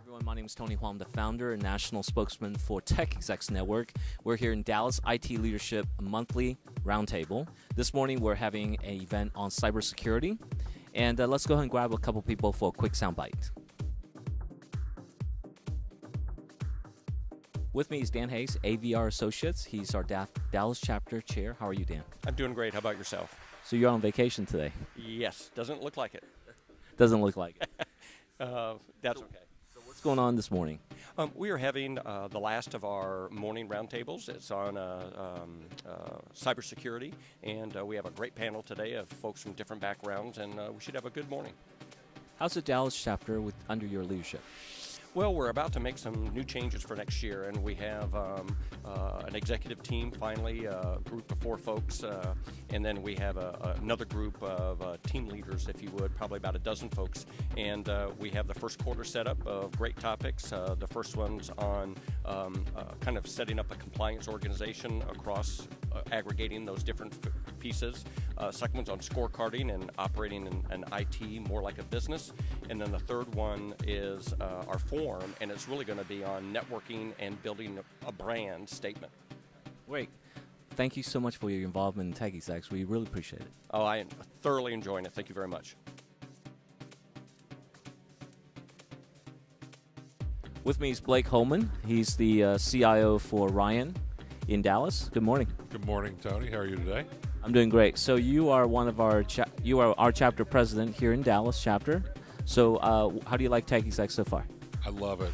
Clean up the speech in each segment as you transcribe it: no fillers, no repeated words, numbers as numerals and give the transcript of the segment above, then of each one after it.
Everyone, my name is Tony Huang, the founder and national spokesman for TechExecs Network. We're here in Dallas, IT Leadership Monthly Roundtable. This morning, we're having an event on cybersecurity, and let's go ahead and grab a couple people for a quick soundbite. With me is Dan Hayes, AVR Associates. He's our Dallas chapter chair. How are you, Dan? I'm doing great. How about yourself? So you're on vacation today? Yes. Doesn't look like it. Doesn't look like it. That's okay. So what's going on this morning? We are having the last of our morning roundtables. It's on cybersecurity, and we have a great panel today of folks from different backgrounds, and we should have a good morning. How's the Dallas chapter under your leadership? Well, we're about to make some new changes for next year, and we have an executive team finally, a group of 4 folks, and then we have another group of team leaders, if you would, probably about a dozen folks. And we have the first quarter set up of great topics. The first one's on kind of setting up a compliance organization across aggregating those different pieces. Second one's on scorecarding and operating an IT more like a business. And then the third one is our forum, and it's really going to be on networking and building a brand statement. Great. Thank you so much for your involvement in TechExecs. We really appreciate it. Oh, I am thoroughly enjoying it. Thank you very much. With me is Blake Holman. He's the CIO for Ryan in Dallas. Good morning. Good morning, Tony. How are you today? I'm doing great. So you are one of our our chapter president here in Dallas chapter. So how do you like TechExecs so far? I love it.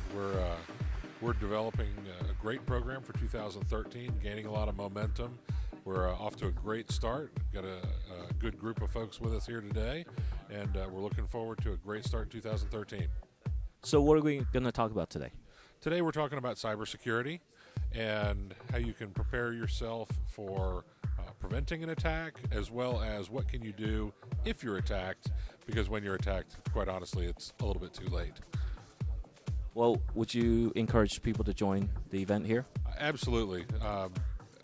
We're developing a great program for 2013, gaining a lot of momentum. We're off to a great start. Got a good group of folks with us here today, and we're looking forward to a great start in 2013. So what are we going to talk about today? Today we're talking about cybersecurity and how you can prepare yourself for preventing an attack, as well as what can you do if you're attacked, because when you're attacked, quite honestly, it's a little bit too late. Well, would you encourage people to join the event here? Absolutely.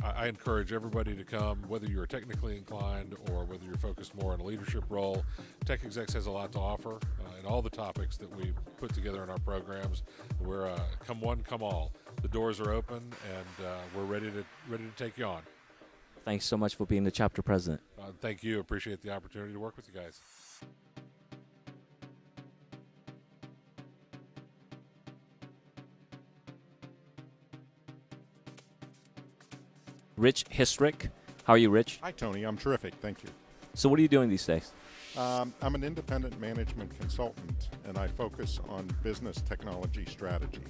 I encourage everybody to come, whether you're technically inclined or whether you're focused more on a leadership role. TechExecs has a lot to offer in all the topics that we put together in our programs. We're come one, come all. The doors are open, and we're ready to take you on. Thanks so much for being the chapter president. Thank you. Appreciate the opportunity to work with you guys. Rich Histrick. How are you, Rich? Hi, Tony. I'm terrific. Thank you. So what are you doing these days? I'm an independent management consultant, and I focus on business technology strategy.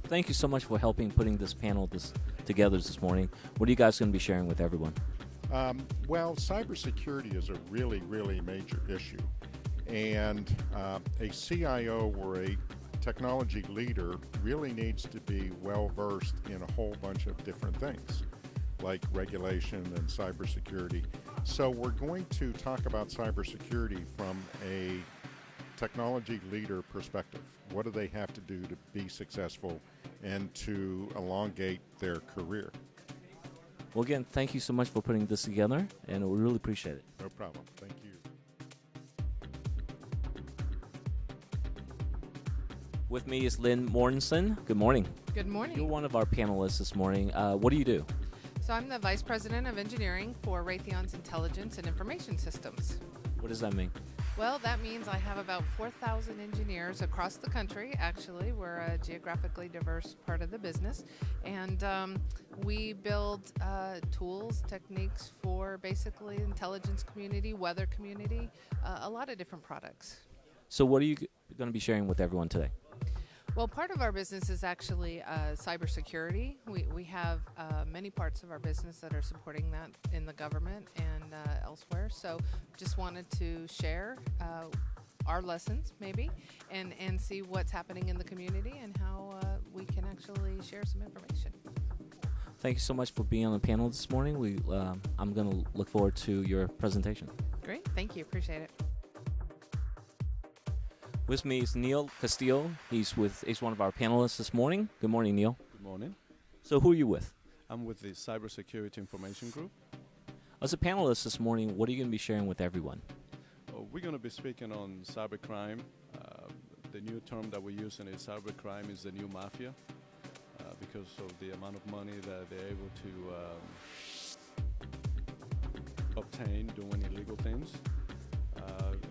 Thank you so much for helping putting this panel together this morning. What are you guys going to be sharing with everyone? Well, cybersecurity is a really, really major issue. And a CIO or a technology leader really needs to be well-versed in a whole bunch of different things, like regulation and cybersecurity. So we're going to talk about cybersecurity from a technology leader perspective. What do they have to do to be successful and to elongate their career? Well, again, thank you so much for putting this together, and we really appreciate it. No problem. Thank you. With me is Lynn Mortensen. Good morning. Good morning. You're one of our panelists this morning. What do you do? So I'm the Vice President of Engineering for Raytheon's Intelligence and Information Systems. What does that mean? Well, that means I have about 4,000 engineers across the country. Actually, we're a geographically diverse part of the business. And we build tools, techniques for basically intelligence community, weather community, a lot of different products. So what are you going to be sharing with everyone today? Well, part of our business is actually cybersecurity. We have many parts of our business that are supporting that in the government and elsewhere. So just wanted to share our lessons, maybe, and see what's happening in the community and how we can actually share some information. Thank you so much for being on the panel this morning. I'm going to look forward to your presentation. Great. Thank you. Appreciate it. With me is Neil Castillo. He's one of our panelists this morning. Good morning, Neil. Good morning. So who are you with? I'm with the Cybersecurity Information Group. As a panelist this morning, what are you going to be sharing with everyone? We're going to be speaking on cybercrime, the new term that we use in cybercrime is the new mafia, because of the amount of money that they're able to obtain doing illegal things.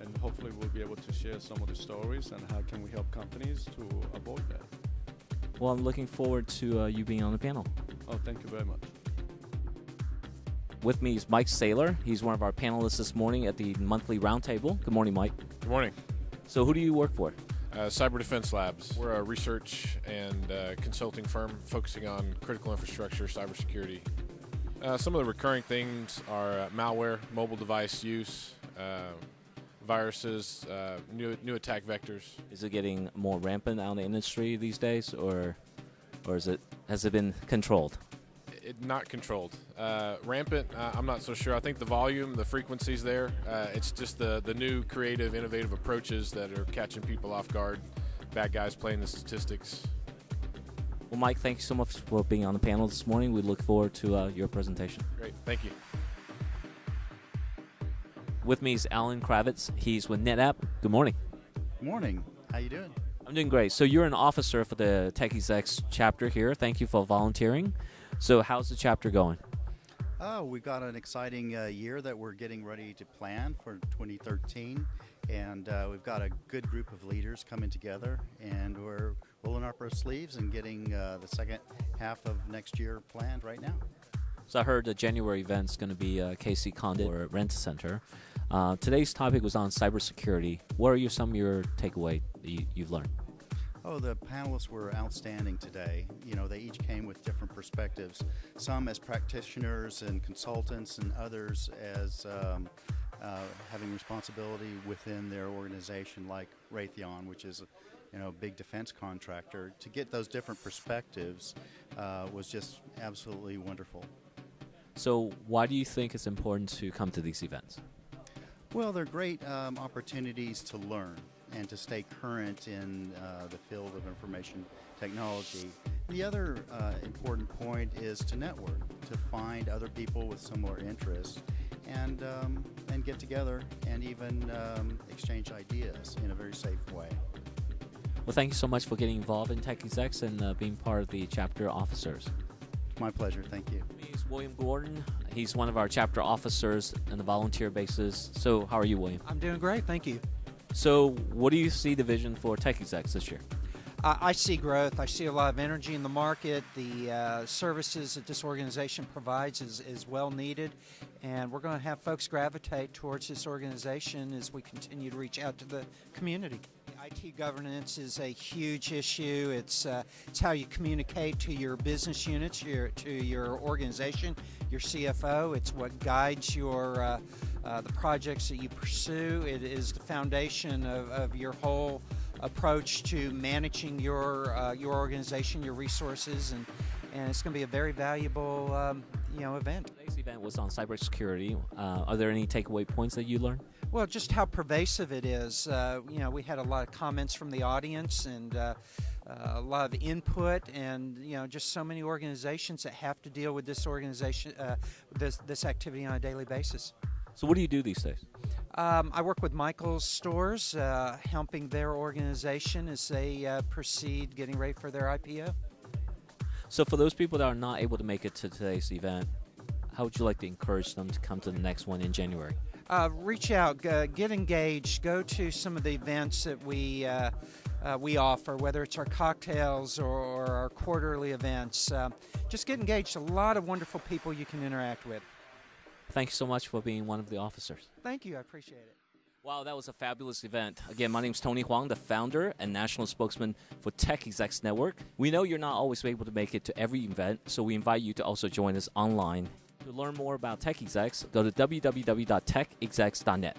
And hopefully we'll be able to share some of the stories and how can we help companies to avoid that. Well, I'm looking forward to you being on the panel. Oh, thank you very much. With me is Mike Saylor. He's one of our panelists this morning at the monthly Roundtable. Good morning, Mike. Good morning. So who do you work for? Cyber Defense Labs. We're a research and consulting firm focusing on critical infrastructure, cybersecurity. Some of the recurring things are malware, mobile device use, viruses, new attack vectors. Is it getting more rampant out in the industry these days, or has it been controlled? Not controlled. Rampant, I'm not so sure. I think the volume, the frequency's there. It's just the new creative, innovative approaches that are catching people off guard. Bad guys playing the statistics. Well, Mike, thank you so much for being on the panel this morning. We look forward to your presentation. Great. Thank you. With me is Alan Kravitz. He's with NetApp. Good morning. Good morning. How you doing? I'm doing great. So you're an officer for the TechExecs chapter here. Thank you for volunteering. So how's the chapter going? Oh, we've got an exciting year that we're getting ready to plan for 2013, and we've got a good group of leaders coming together, and we're rolling up our sleeves and getting the second half of next year planned right now. So I heard the January event's going to be KC Condit or Rent-A-Center. Today's topic was on cybersecurity. What are some of your takeaway that you've learned? Oh, the panelists were outstanding today. You know, they each came with different perspectives, some as practitioners and consultants, and others as having responsibility within their organization, like Raytheon, which is a big defense contractor. To get those different perspectives was just absolutely wonderful. So why do you think it's important to come to these events? Well, they're great opportunities to learn and to stay current in the field of information technology. The other important point is to network, to find other people with similar interests, and get together and even exchange ideas in a very safe way. Well, thank you so much for getting involved in TechExecs and being part of the chapter officers. My pleasure. Thank you. He's William Gordon. He's one of our chapter officers on a volunteer basis. So how are you, William? I'm doing great, thank you. So what do you see the vision for TechExecs this year? I see growth. I see a lot of energy in the market. The services that this organization provides is well needed, and we're going to have folks gravitate towards this organization as we continue to reach out to the community. IT governance is a huge issue. It's how you communicate to your business units, to your organization, your CFO. It's what guides your the projects that you pursue. It is the foundation of your whole approach to managing your organization, your resources, and it's going to be a very valuable event. Today's event was on cybersecurity. Are there any takeaway points that you learned? Well, just how pervasive it is. We had a lot of comments from the audience and a lot of input, and just so many organizations that have to deal with this this activity on a daily basis. So what do you do these days? I work with Michael's stores, helping their organization as they proceed getting ready for their IPO. So for those people that are not able to make it to today's event, how would you like to encourage them to come to the next one in January? Reach out, get engaged, go to some of the events that we offer, whether it's our cocktails or our quarterly events. Just get engaged. A lot of wonderful people you can interact with. Thank you so much for being one of the officers. Thank you. I appreciate it. Wow, that was a fabulous event. Again, my name is Tony Huang, the founder and national spokesman for TechExecs Network. We know you're not always able to make it to every event, so we invite you to also join us online. To learn more about TechExecs, go to www.techexecs.net.